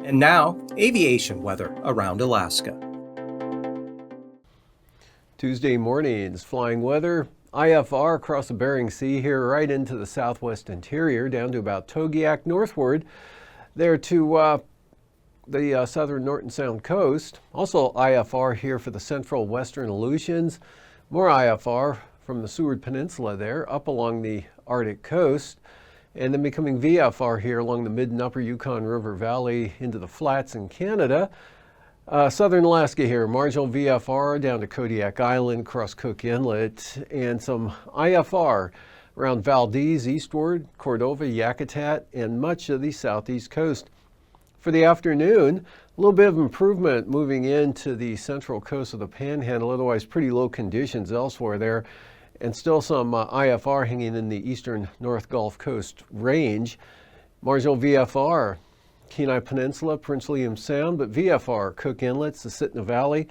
And now, aviation weather around Alaska. Tuesday morning's flying weather. IFR across the Bering Sea here right into the southwest interior down to about Togiak northward there to the southern Norton Sound coast. Also IFR here for the central western Aleutians. More IFR from the Seward Peninsula there up along the Arctic coast. And then becoming VFR here along the mid and upper Yukon River Valley into the flats in Canada. Southern Alaska here, marginal VFR down to Kodiak Island, across Cook Inlet, and some IFR around Valdez eastward, Cordova, Yakutat, and much of the southeast coast. For the afternoon, a little bit of improvement moving into the central coast of the Panhandle, otherwise pretty low conditions elsewhere there, and still some IFR hanging in the eastern North Gulf Coast range. Marginal VFR, Kenai Peninsula, Prince William Sound, but VFR, Cook Inlets, the Sitna Valley,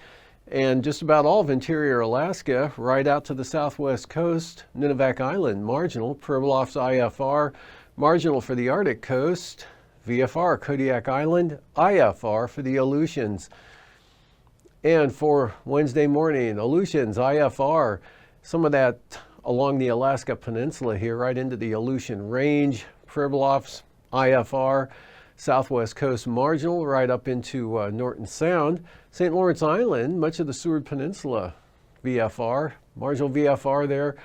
and just about all of interior Alaska, right out to the southwest coast, Nunivak Island, marginal, Pribilof's IFR, marginal for the Arctic coast, VFR, Kodiak Island, IFR for the Aleutians. And for Wednesday morning, Aleutians, IFR, some of that along the Alaska Peninsula here, right into the Aleutian Range, Pribilof's IFR, southwest coast marginal, right up into Norton Sound. St. Lawrence Island, much of the Seward Peninsula, VFR, marginal VFR there,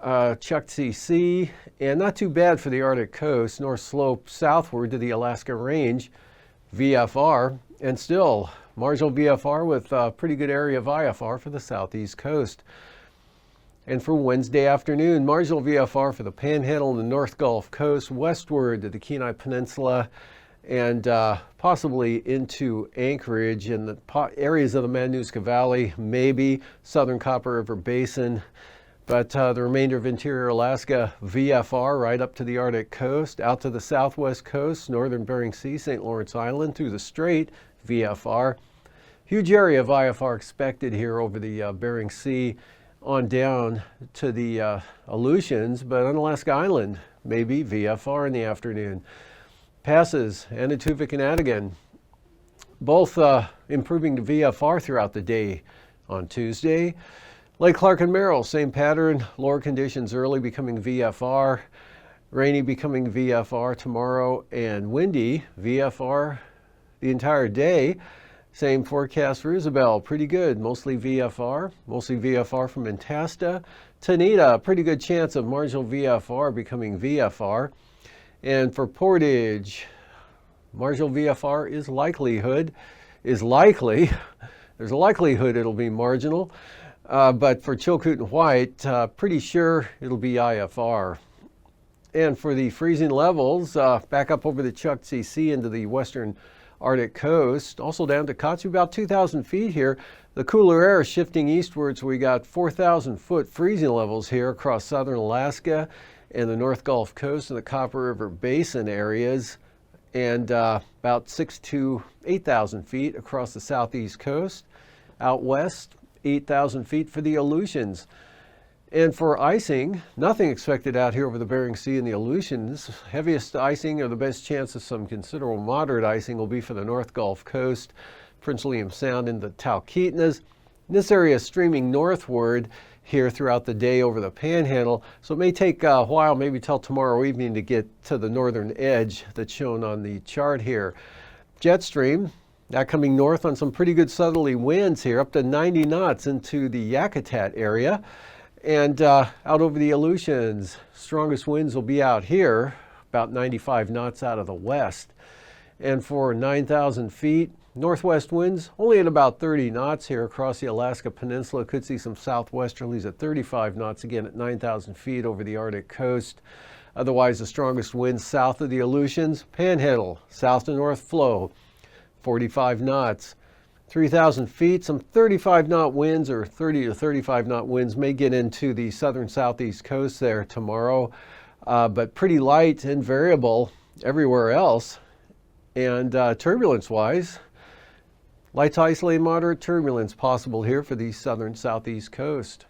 Chukchi Sea, and not too bad for the Arctic coast, North Slope southward to the Alaska Range, VFR, and still marginal VFR with a pretty good area of IFR for the southeast coast. And for Wednesday afternoon, marginal VFR for the Panhandle and the North Gulf Coast, westward to the Kenai Peninsula, and possibly into Anchorage and the areas of the Matanuska Valley, maybe southern Copper River Basin. But the remainder of interior Alaska, VFR right up to the Arctic coast, out to the southwest coast, northern Bering Sea, St. Lawrence Island, through the Strait, VFR. Huge area of IFR expected here over the Bering Sea on down to the Aleutians, but on Alaska Island, maybe VFR in the afternoon. Passes, Anatuvik and Adigan, both improving to VFR throughout the day on Tuesday. Lake Clark and Merrill, same pattern, lower conditions early becoming VFR, rainy becoming VFR tomorrow, and windy VFR the entire day. Same forecast for Isabel, pretty good, mostly VFR from Antasta. Tanita, pretty good chance of marginal VFR becoming VFR. And for Portage, marginal VFR is likely. There's a likelihood it'll be marginal. But for Chilkoot and White, pretty sure it'll be IFR. And for the freezing levels, back up over the Chukchi Sea into the western Arctic coast, also down to Katsu, about 2,000 feet here. The cooler air is shifting eastwards. We got 4,000 foot freezing levels here across southern Alaska and the North Gulf Coast and the Copper River Basin areas, and about 6,000 to 8,000 feet across the southeast coast. Out west, 8,000 feet for the Aleutians. And for icing, nothing expected out here over the Bering Sea and the Aleutians. Heaviest icing, or the best chance of some considerable moderate icing, will be for the North Gulf Coast, Prince William Sound into Talkeetnas. This area is streaming northward here throughout the day over the Panhandle, so it may take a while, maybe till tomorrow evening, to get to the northern edge that's shown on the chart here. Jet stream, that coming north on some pretty good southerly winds here, up to 90 knots into the Yakutat area. And out over the Aleutians, strongest winds will be out here, about 95 knots out of the west. And for 9,000 feet, northwest winds only at about 30 knots here across the Alaska Peninsula. Could see some southwesterlies at 35 knots again at 9,000 feet over the Arctic coast. Otherwise, the strongest winds south of the Aleutians, Panhandle, south to north flow, 45 knots. 3,000 feet, some 35 knot winds or 30 to 35 knot winds may get into the southern southeast coast there tomorrow, but pretty light and variable everywhere else. And turbulence-wise, light to isolated moderate turbulence possible here for the southern southeast coast.